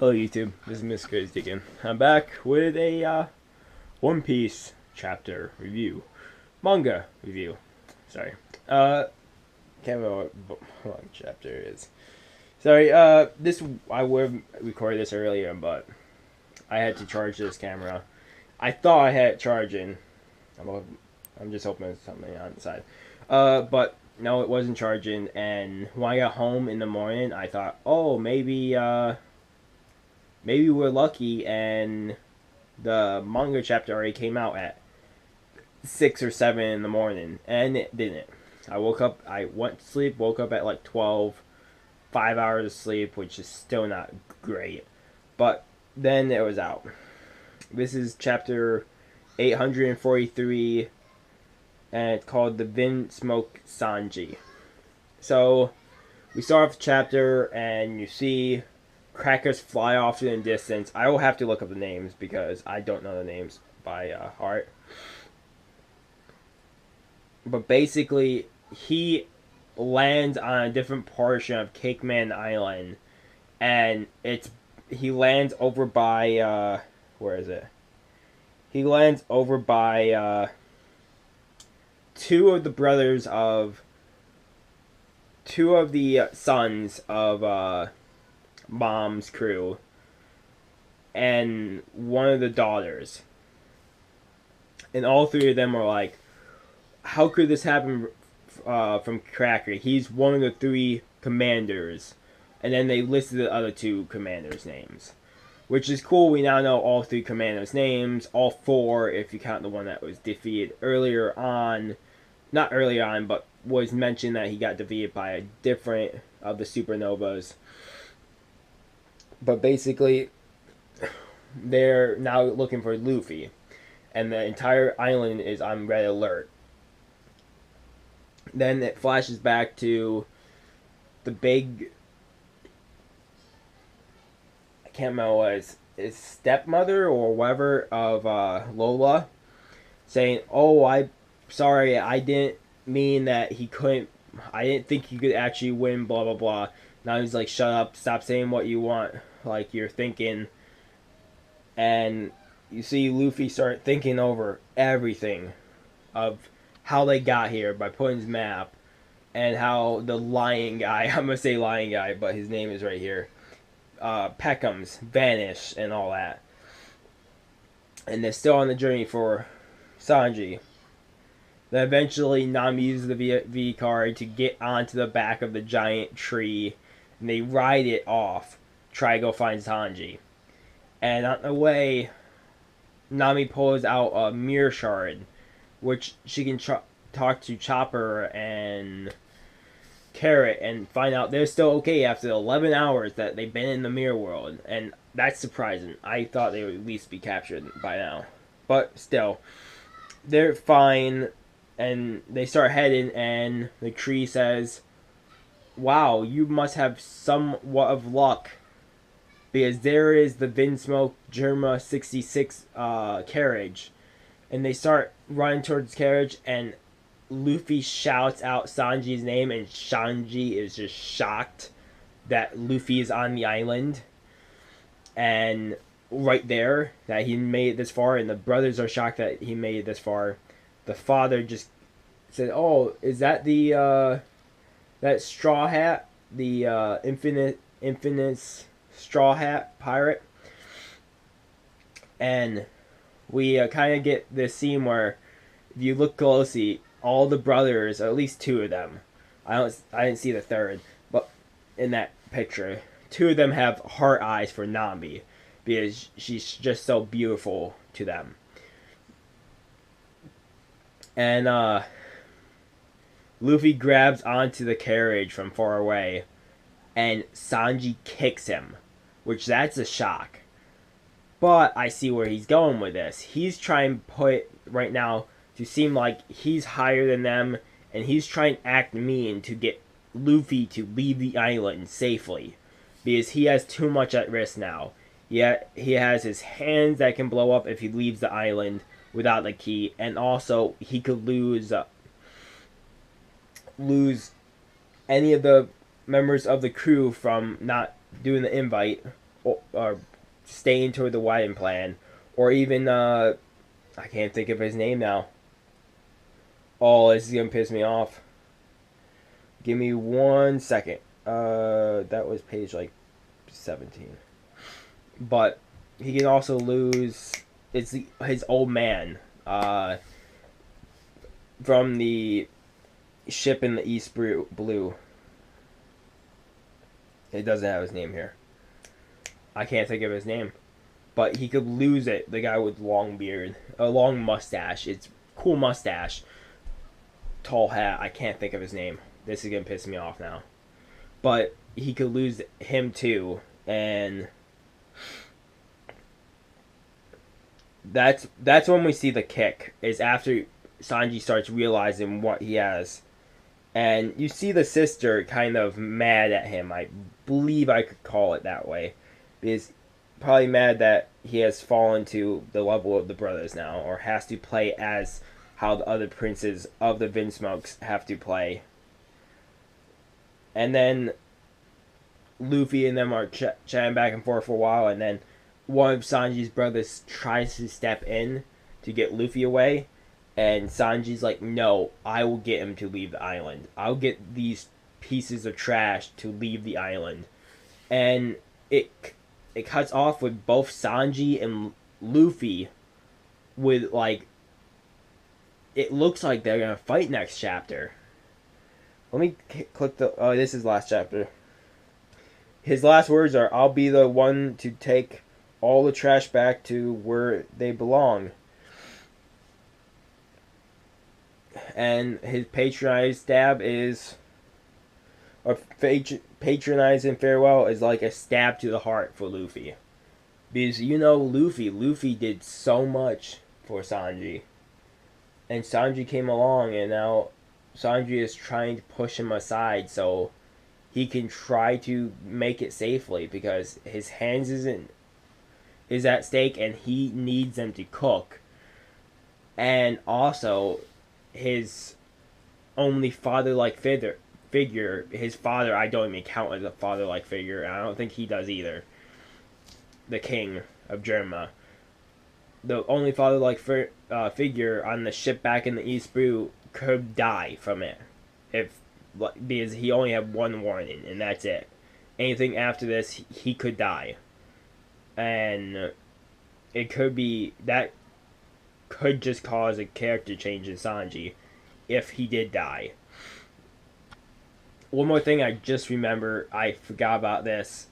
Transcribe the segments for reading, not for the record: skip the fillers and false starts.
Hello YouTube, this is Miss Crazy again. I'm back with a One Piece chapter review. Manga review. Sorry. Can't remember what chapter it is. Sorry, this I would have recorded this earlier, but I had to charge this camera. I thought I had it charging. I'm just hoping it's something on the side. But no, it wasn't charging, and when I got home in the morning, I thought, oh, maybe we're lucky and the manga chapter already came out at 6 or 7 in the morning, and it didn't. I went to sleep, woke up at like 12, 5 hours of sleep, which is still not great. But then it was out. This is chapter 843, and it's called the Vinsmoke Sanji. So, we start off the chapter, and you see crackers fly off in the distance. I will have to look up the names because I don't know the names by heart. But basically, he lands on a different portion of Cake Man Island, and he lands over by where is it? He lands over by two of the sons of Mom's crew and one of the daughters. And all three of them are like, how could this happen from Cracker? He's one of the three commanders. And then they listed the other two commanders' names. Which is cool. We now know all three commanders' names. All four, if you count the one that was defeated earlier on. Not earlier on, but was mentioned that he got defeated by a different of the supernovas. But basically, they're now looking for Luffy. And the entire island is on red alert. Then it flashes back to the big... I can't remember what it is. His stepmother or whatever of Lola. Saying, oh, sorry, I didn't mean that he couldn't... I didn't think he could actually win, blah, blah, blah. Now he's like, shut up, stop saying what you want, like you're thinking. And you see Luffy start thinking over everything of how they got here by putting his map, and how the lion guy, I'm going to say lion guy, but his name is right here, Peckham's vanished and all that. And they're still on the journey for Sanji. Then eventually Nami uses the V card to get onto the back of the giant tree, and they ride it off, try to go find Sanji. And on the way, Nami pulls out a mirror shard, which she can talk to Chopper and Carrot and find out they're still okay after 11 hours that they've been in the mirror world. And that's surprising. I thought they would at least be captured by now. But still, they're fine, and they start heading, and the tree says, wow, you must have somewhat of luck, because there is the Vinsmoke Germa 66 carriage. And they start running towards the carriage, and Luffy shouts out Sanji's name, and Sanji is just shocked that Luffy is on the island. And right there, that he made it this far, and the brothers are shocked that he made it this far. The father just said, oh, is that the, that Straw Hat? The, infinite Straw Hat pirate? And we kind of get this scene where, if you look closely, all the brothers, or at least two of them, I didn't see the third, but in that picture, two of them have heart eyes for Nami, because she's just so beautiful to them. And Luffy grabs onto the carriage from far away, and Sanji kicks him, which that's a shock. But I see where he's going with this. He's trying to put, right now, to seem like he's higher than them, and he's trying to act mean to get Luffy to leave the island safely, because he has too much at risk now. Yet he has his hands that can blow up if he leaves the island without the key, and also he could lose any of the members of the crew from not doing the invite, or staying toward the Widen plan, or even I can't think of his name now. Oh, this is gonna piss me off. Give me 1 second. That was page like 17. But he can also lose. It's his old man. From the ship in the East Blue. It doesn't have his name here. I can't think of his name. But he could lose it. The guy with long beard, a long mustache. It's cool mustache, tall hat. I can't think of his name. This is gonna piss me off now. But he could lose him too, and that's when we see the kick. Is after Sanji starts realizing what he has, and you see the sister kind of mad at him. I believe I could call it that way, because probably mad that he has fallen to the level of the brothers now, or has to play as how the other princes of the Vinsmokes have to play. And then Luffy and them are chatting back and forth for a while, and then one of Sanji's brothers tries to step in to get Luffy away, and Sanji's like, no, I will get him to leave the island. I'll get these pieces of trash to leave the island. And it cuts off with both Sanji and Luffy with, like, it looks like they're gonna fight next chapter. Let me click the... Oh, this is last chapter. His last words are, I'll be the one to take all the trash back to where they belong. And his patronized stab is... Or patronizing farewell is like a stab to the heart for Luffy. Because, you know, Luffy did so much for Sanji. And Sanji came along, and now Sanji is trying to push him aside so he can try to make it safely, because his hands is at stake, and he needs them to cook. And also, his only father-like figure, his father, I don't even count as a father-like figure, and I don't think he does either. The king of Germa. The only father-like figure on the ship back in the East Blue could die from it, because he only had one warning, and that's it. Anything after this, he could die, and it could be that could just cause a character change in Sanji if he did die. One more thing I just remember, I forgot about this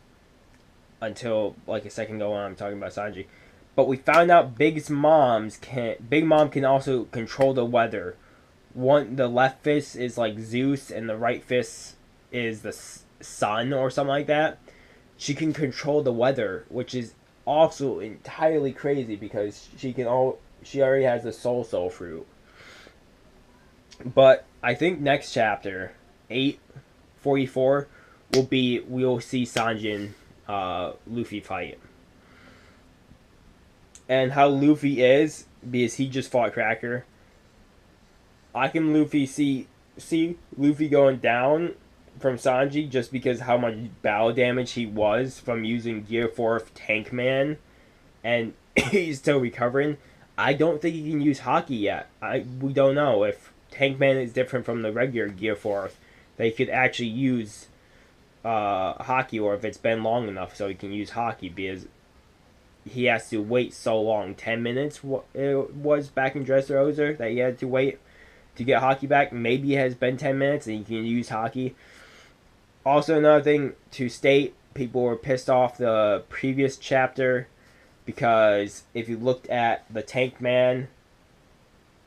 until like a second ago when I'm talking about Sanji. But we found out Big Mom can also control the weather. The left fist is like Zeus, and the right fist is the sun or something like that. She can control the weather, which is also entirely crazy, because she already has the soul fruit. But I think next chapter 844 we'll see Sanji and Luffy fight. And how Luffy is, because he just fought Cracker. I can see Luffy going down from Sanji just because how much battle damage he was from using Gear 4 Tank Man, and he's still recovering. I don't think he can use Haki yet. We don't know if Tank Man is different from the regular Gear 4. They could actually use Haki, or if it's been long enough so he can use Haki, because he has to wait so long. 10 minutes it was back in Dressrosa that he had to wait to get Haki back. Maybe it has been 10 minutes and he can use Haki. Also, another thing to state, people were pissed off the previous chapter because if you looked at the Tank Man,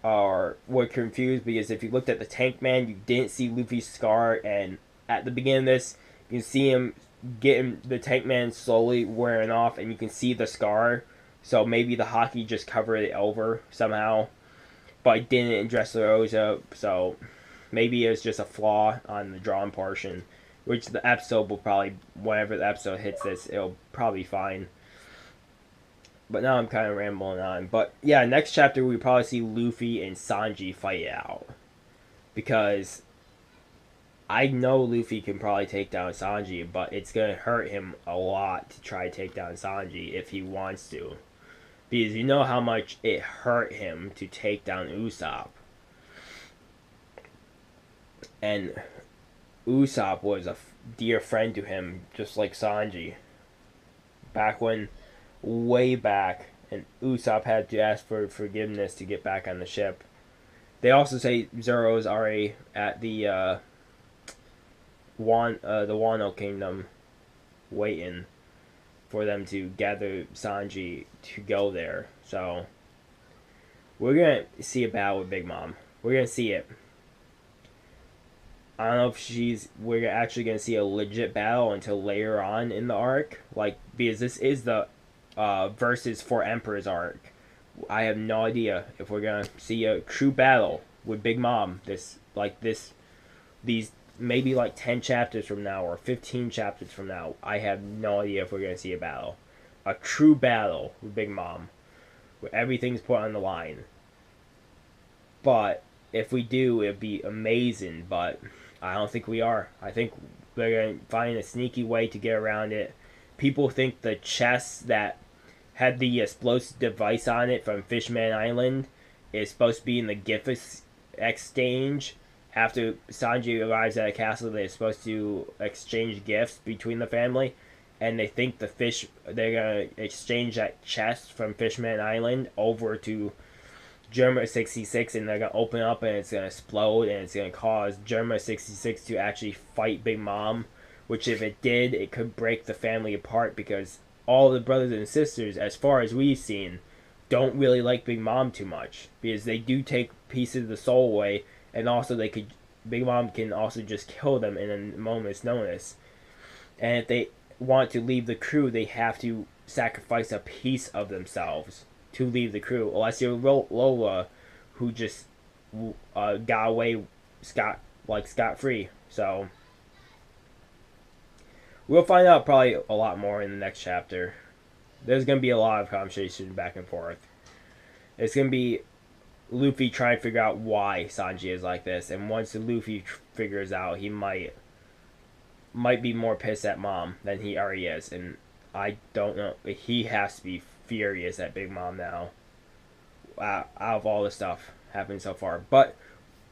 or were confused, because if you looked at the Tank Man, you didn't see Luffy's scar, and at the beginning of this, you can see him getting the Tank Man slowly wearing off, and you can see the scar. So maybe the Haki just covered it over somehow, but it didn't in Dressrosa. So maybe it was just a flaw on the drawn portion, which the episode will probably, whenever the episode hits this, it'll probably be fine. But now I'm kind of rambling on. But yeah, next chapter we probably see Luffy and Sanji fight it out, because I know Luffy can probably take down Sanji, but it's gonna hurt him a lot to try to take down Sanji if he wants to, because you know how much it hurt him to take down Usopp, and Usopp was a dear friend to him, just like Sanji. Back when, way back, and Usopp had to ask for forgiveness to get back on the ship. They also say Zoro's already at the the Wano Kingdom, waiting for them to gather Sanji to go there. So we're gonna see a battle with Big Mom. We're gonna see it. I don't know if we're actually gonna see a legit battle until later on in the arc, like, because this is the versus for Emperor's arc. I have no idea if we're gonna see a true battle with Big Mom. These maybe like 10 chapters from now or 15 chapters from now. I have no idea if we're gonna see a true battle with Big Mom, where everything's put on the line. But if we do, it'd be amazing. But I don't think we are. I think they're gonna find a sneaky way to get around it. People think the chest that had the explosive device on it from Fishman Island is supposed to be in the gift exchange. After Sanji arrives at a castle, they're supposed to exchange gifts between the family, and they think they're gonna exchange that chest from Fishman Island over to Germa 66, and they're gonna open up and it's gonna explode, and it's gonna cause Germa 66 to actually fight Big Mom, which if it did, it could break the family apart, because all the brothers and sisters, as far as we've seen, don't really like Big Mom too much, because they do take pieces of the soul away, and also Big Mom can also just kill them in a moment's notice. And if they want to leave the crew, they have to sacrifice a piece of themselves to leave the crew, unless you're Lola, who just got away scot free. So we'll find out probably a lot more in the next chapter. There's gonna be a lot of conversation back and forth. It's gonna be Luffy trying to figure out why Sanji is like this, and once Luffy figures out, he might be more pissed at Mom than he already is, and I don't know. He has to be furious at Big Mom now, out of all the stuff happening so far. But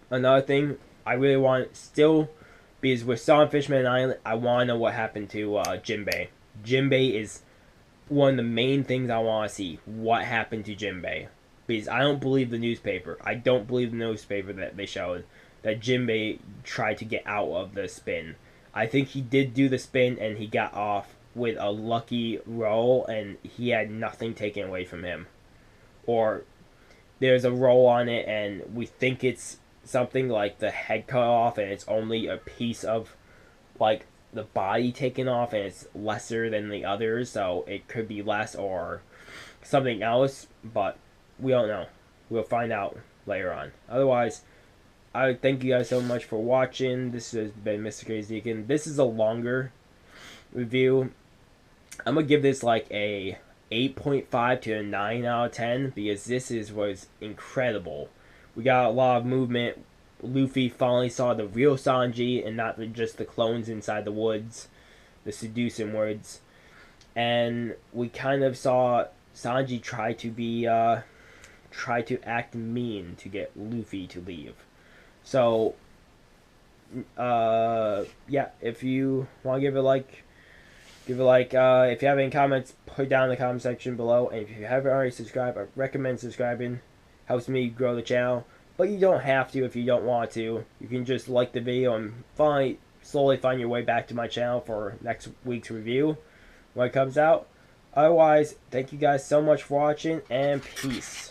another thing I really want still, because we're still on Fishman Island, I want to know what happened to Jinbei. Jinbei is one of the main things I want to see. What happened to Jinbei? Because I don't believe the newspaper. I don't believe the newspaper that they showed that Jinbei tried to get out of the spin. I think he did do the spin and he got off with a lucky roll and he had nothing taken away from him. Or there's a roll on it and we think it's something like the head cut off and it's only a piece of like the body taken off and it's lesser than the others, so it could be less or something else, but we don't know. We'll find out later on. Otherwise, I thank you guys so much for watching. This has been Mr. Crazy Deacon. This is a longer review. I'm going to give this like a 8.5 to a 9 out of 10 because this was incredible. We got a lot of movement. Luffy finally saw the real Sanji and not just the clones inside the woods, the seducing words. And we kind of saw Sanji try to act mean to get Luffy to leave. So, yeah, if you want to give it a like. If you have any comments, put it down in the comment section below. And if you haven't already subscribed, I recommend subscribing. Helps me grow the channel. But you don't have to if you don't want to. You can just like the video and slowly find your way back to my channel for next week's review when it comes out. Otherwise, thank you guys so much for watching, and peace.